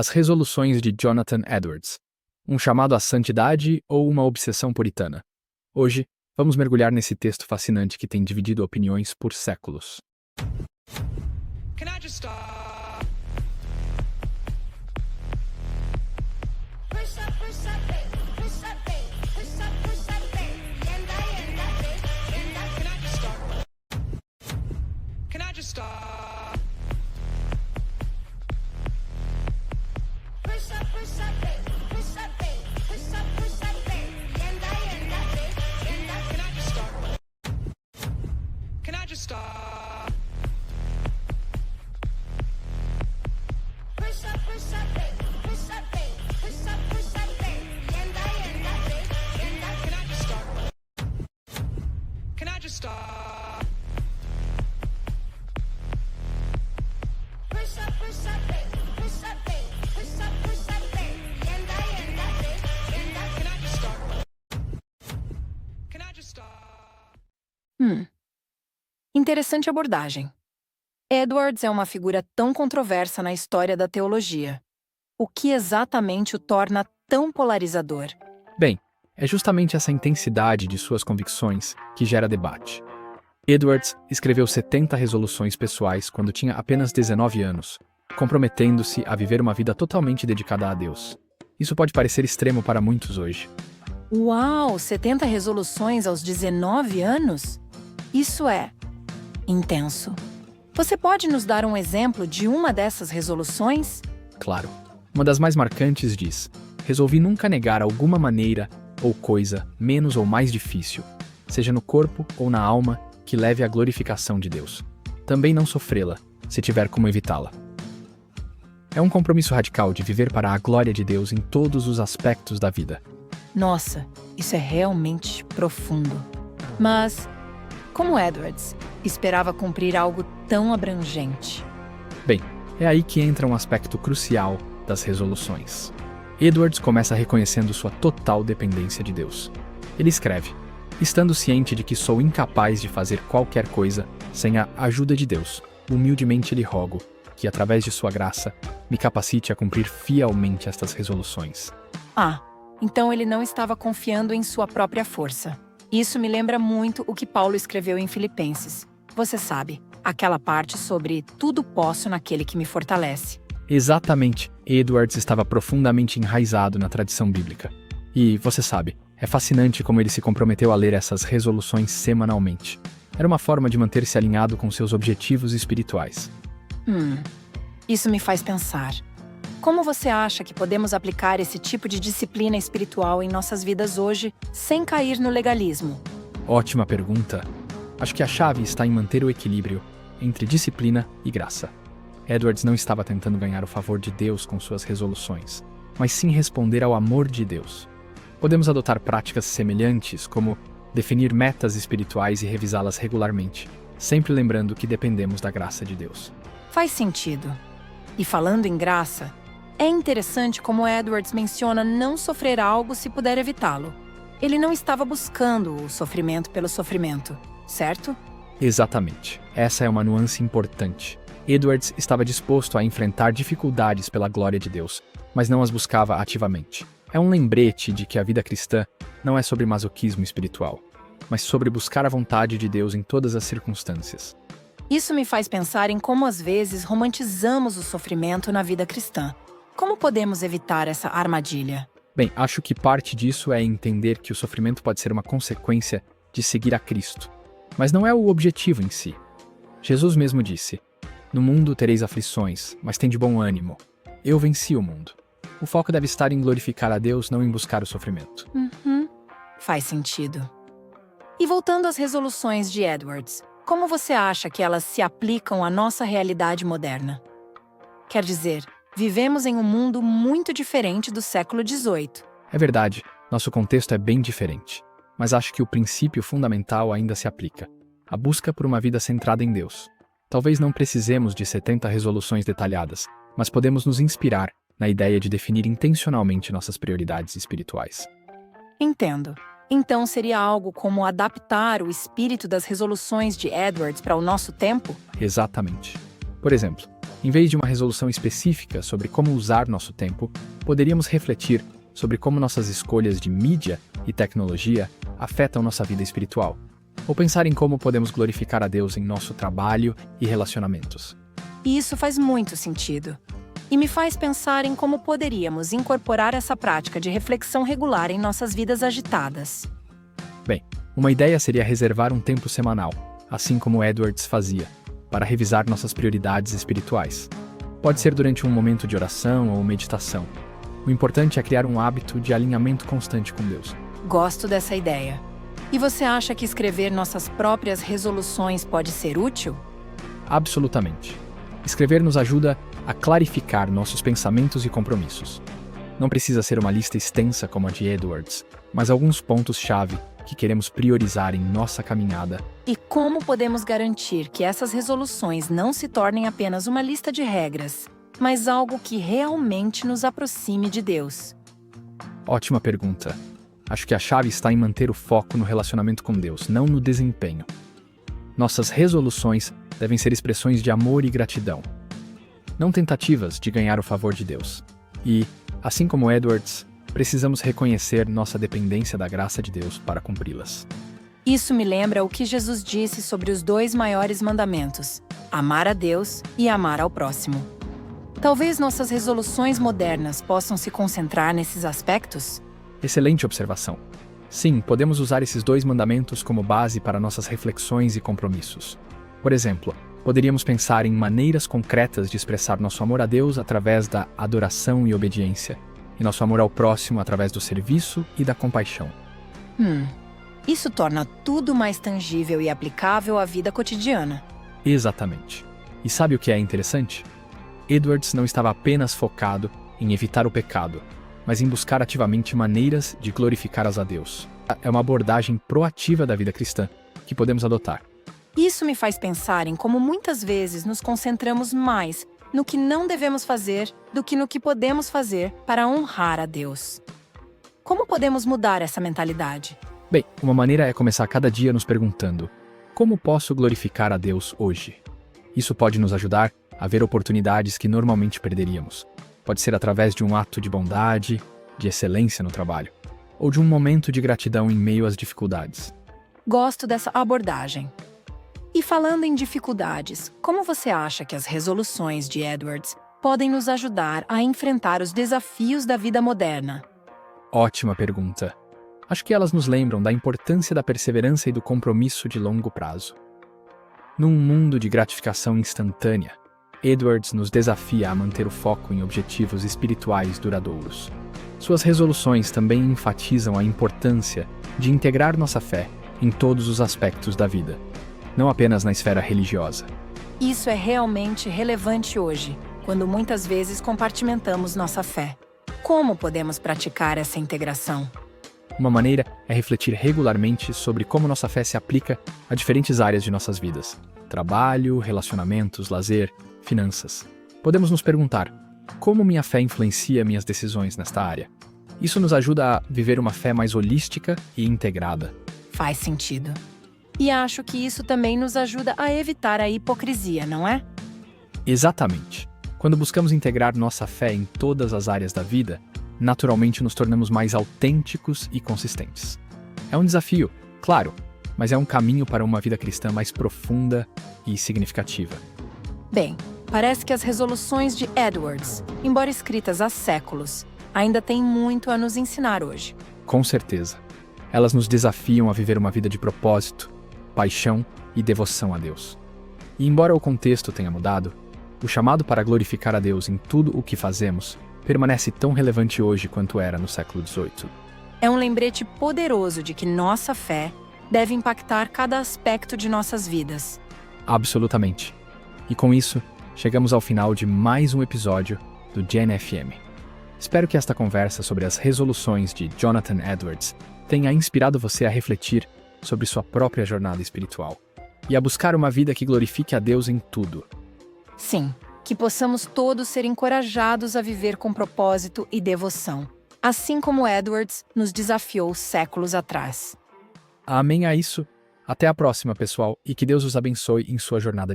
As resoluções de Jonathan Edwards. Um chamado à santidade ou uma obsessão puritana. Hoje, vamos mergulhar nesse texto fascinante que tem dividido opiniões por séculos. Can I just stop? Push up, baby. Push up, baby. Push up, baby. Yenda, baby. Yenda. Can I just start? Can I just stop? Push up, baby. Push up, baby. Push up, baby. Yenda, baby. Yenda. Can I just start? Can I just stop? Push up, baby. Push up, baby. Push up, baby. Yenda, baby. Yenda. Can I just start? Can I just stop? Push up, baby. Push up, baby. Push up, baby. Yenda, baby. Yenda. Can I just start? Can I just stop? Interessante abordagem. Edwards é uma figura tão controversa na história da teologia. O que exatamente o torna tão polarizador? Bem, é justamente essa intensidade de suas convicções que gera debate. Edwards escreveu 70 resoluções pessoais quando tinha apenas 19 anos, comprometendo-se a viver uma vida totalmente dedicada a Deus. Isso pode parecer extremo para muitos hoje. Uau! 70 resoluções aos 19 anos? Isso é intenso. Você pode nos dar um exemplo de uma dessas resoluções? Claro. Uma das mais marcantes diz: resolvi nunca negar alguma maneira ou coisa menos ou mais difícil, seja no corpo ou na alma, que leve à glorificação de Deus. Também não sofrê-la, se tiver como evitá-la. É um compromisso radical de viver para a glória de Deus em todos os aspectos da vida. Nossa, isso é realmente profundo. Mas, como Edwards esperava cumprir algo tão abrangente? Bem, é aí que entra um aspecto crucial das resoluções. Edwards começa reconhecendo sua total dependência de Deus. Ele escreve: estando ciente de que sou incapaz de fazer qualquer coisa sem a ajuda de Deus, humildemente lhe rogo que, através de sua graça, me capacite a cumprir fielmente estas resoluções. Então ele não estava confiando em sua própria força. Isso me lembra muito o que Paulo escreveu em Filipenses. Você sabe, aquela parte sobre tudo posso naquele que me fortalece. Exatamente, Edwards estava profundamente enraizado na tradição bíblica. E, você sabe, é fascinante como ele se comprometeu a ler essas resoluções semanalmente. Era uma forma de manter-se alinhado com seus objetivos espirituais. Isso me faz pensar. Como você acha que podemos aplicar esse tipo de disciplina espiritual em nossas vidas hoje, sem cair no legalismo? Ótima pergunta. Acho que a chave está em manter o equilíbrio entre disciplina e graça. Edwards não estava tentando ganhar o favor de Deus com suas resoluções, mas sim responder ao amor de Deus. Podemos adotar práticas semelhantes, como definir metas espirituais e revisá-las regularmente, sempre lembrando que dependemos da graça de Deus. Faz sentido. E falando em graça, é interessante como Edwards menciona não sofrer algo se puder evitá-lo. Ele não estava buscando o sofrimento pelo sofrimento, certo? Exatamente. Essa é uma nuance importante. Edwards estava disposto a enfrentar dificuldades pela glória de Deus, mas não as buscava ativamente. É um lembrete de que a vida cristã não é sobre masoquismo espiritual, mas sobre buscar a vontade de Deus em todas as circunstâncias. Isso me faz pensar em como às vezes romantizamos o sofrimento na vida cristã. Como podemos evitar essa armadilha? Bem, acho que parte disso é entender que o sofrimento pode ser uma consequência de seguir a Cristo, mas não é o objetivo em si. Jesus mesmo disse: no mundo tereis aflições, mas tende bom ânimo. Eu venci o mundo. O foco deve estar em glorificar a Deus, não em buscar o sofrimento. Faz sentido. E voltando às resoluções de Edwards, como você acha que elas se aplicam à nossa realidade moderna? Quer dizer, vivemos em um mundo muito diferente do século XVIII. É verdade, nosso contexto é bem diferente, mas acho que o princípio fundamental ainda se aplica: a busca por uma vida centrada em Deus. Talvez não precisemos de 70 resoluções detalhadas, mas podemos nos inspirar na ideia de definir intencionalmente nossas prioridades espirituais. Entendo. Então seria algo como adaptar o espírito das resoluções de Edwards para o nosso tempo? Exatamente. Por exemplo, Em vez de uma resolução específica sobre como usar nosso tempo, poderíamos refletir sobre como nossas escolhas de mídia e tecnologia afetam nossa vida espiritual, ou pensar em como podemos glorificar a Deus em nosso trabalho e relacionamentos. E isso faz muito sentido. E me faz pensar em como poderíamos incorporar essa prática de reflexão regular em nossas vidas agitadas. Bem, uma ideia seria reservar um tempo semanal, assim como Edwards fazia, para revisar nossas prioridades espirituais. Pode ser durante um momento de oração ou meditação. O importante é criar um hábito de alinhamento constante com Deus. Gosto dessa ideia. E você acha que escrever nossas próprias resoluções pode ser útil? Absolutamente. Escrever nos ajuda a clarificar nossos pensamentos e compromissos. Não precisa ser uma lista extensa como a de Edwards, mas alguns pontos-chave que queremos priorizar em nossa caminhada. E como podemos garantir que essas resoluções não se tornem apenas uma lista de regras, mas algo que realmente nos aproxime de Deus? Ótima pergunta. Acho que a chave está em manter o foco no relacionamento com Deus, não no desempenho. Nossas resoluções devem ser expressões de amor e gratidão, não tentativas de ganhar o favor de Deus. E, assim como Edwards, precisamos reconhecer nossa dependência da graça de Deus para cumpri-las. Isso me lembra o que Jesus disse sobre os 2 maiores mandamentos: amar a Deus e amar ao próximo. Talvez nossas resoluções modernas possam se concentrar nesses aspectos? Excelente observação. Sim, podemos usar esses 2 mandamentos como base para nossas reflexões e compromissos. Por exemplo, poderíamos pensar em maneiras concretas de expressar nosso amor a Deus através da adoração e obediência, e nosso amor ao próximo através do serviço e da compaixão. Isso torna tudo mais tangível e aplicável à vida cotidiana. Exatamente. E sabe o que é interessante? Edwards não estava apenas focado em evitar o pecado, mas em buscar ativamente maneiras de glorificá-las a Deus. É uma abordagem proativa da vida cristã que podemos adotar. Isso me faz pensar em como muitas vezes nos concentramos mais no que não devemos fazer do que no que podemos fazer para honrar a Deus. Como podemos mudar essa mentalidade? Bem, uma maneira é começar cada dia nos perguntando: como posso glorificar a Deus hoje? Isso pode nos ajudar a ver oportunidades que normalmente perderíamos. Pode ser através de um ato de bondade, de excelência no trabalho, ou de um momento de gratidão em meio às dificuldades. Gosto dessa abordagem. E falando em dificuldades, como você acha que as resoluções de Edwards podem nos ajudar a enfrentar os desafios da vida moderna? Ótima pergunta. Acho que elas nos lembram da importância da perseverança e do compromisso de longo prazo. Num mundo de gratificação instantânea, Edwards nos desafia a manter o foco em objetivos espirituais duradouros. Suas resoluções também enfatizam a importância de integrar nossa fé em todos os aspectos da vida, não apenas na esfera religiosa. Isso é realmente relevante hoje, quando muitas vezes compartimentamos nossa fé. Como podemos praticar essa integração? Uma maneira é refletir regularmente sobre como nossa fé se aplica a diferentes áreas de nossas vidas: trabalho, relacionamentos, lazer, finanças. Podemos nos perguntar: como minha fé influencia minhas decisões nesta área? Isso nos ajuda a viver uma fé mais holística e integrada. Faz sentido. E acho que isso também nos ajuda a evitar a hipocrisia, não é? Exatamente. Quando buscamos integrar nossa fé em todas as áreas da vida, naturalmente nos tornamos mais autênticos e consistentes. É um desafio, claro, mas é um caminho para uma vida cristã mais profunda e significativa. Bem, parece que as resoluções de Edwards, embora escritas há séculos, ainda têm muito a nos ensinar hoje. Com certeza. Elas nos desafiam a viver uma vida de propósito, paixão e devoção a Deus. E embora o contexto tenha mudado, o chamado para glorificar a Deus em tudo o que fazemos permanece tão relevante hoje quanto era no século XVIII. É um lembrete poderoso de que nossa fé deve impactar cada aspecto de nossas vidas. Absolutamente. E com isso, chegamos ao final de mais um episódio do Gen FM. Espero que esta conversa sobre as resoluções de Jonathan Edwards tenha inspirado você a refletir sobre sua própria jornada espiritual e a buscar uma vida que glorifique a Deus em tudo. Sim, que possamos todos ser encorajados a viver com propósito e devoção, assim como Edwards nos desafiou séculos atrás. Amém a isso. Até a próxima, pessoal, e que Deus os abençoe em sua jornada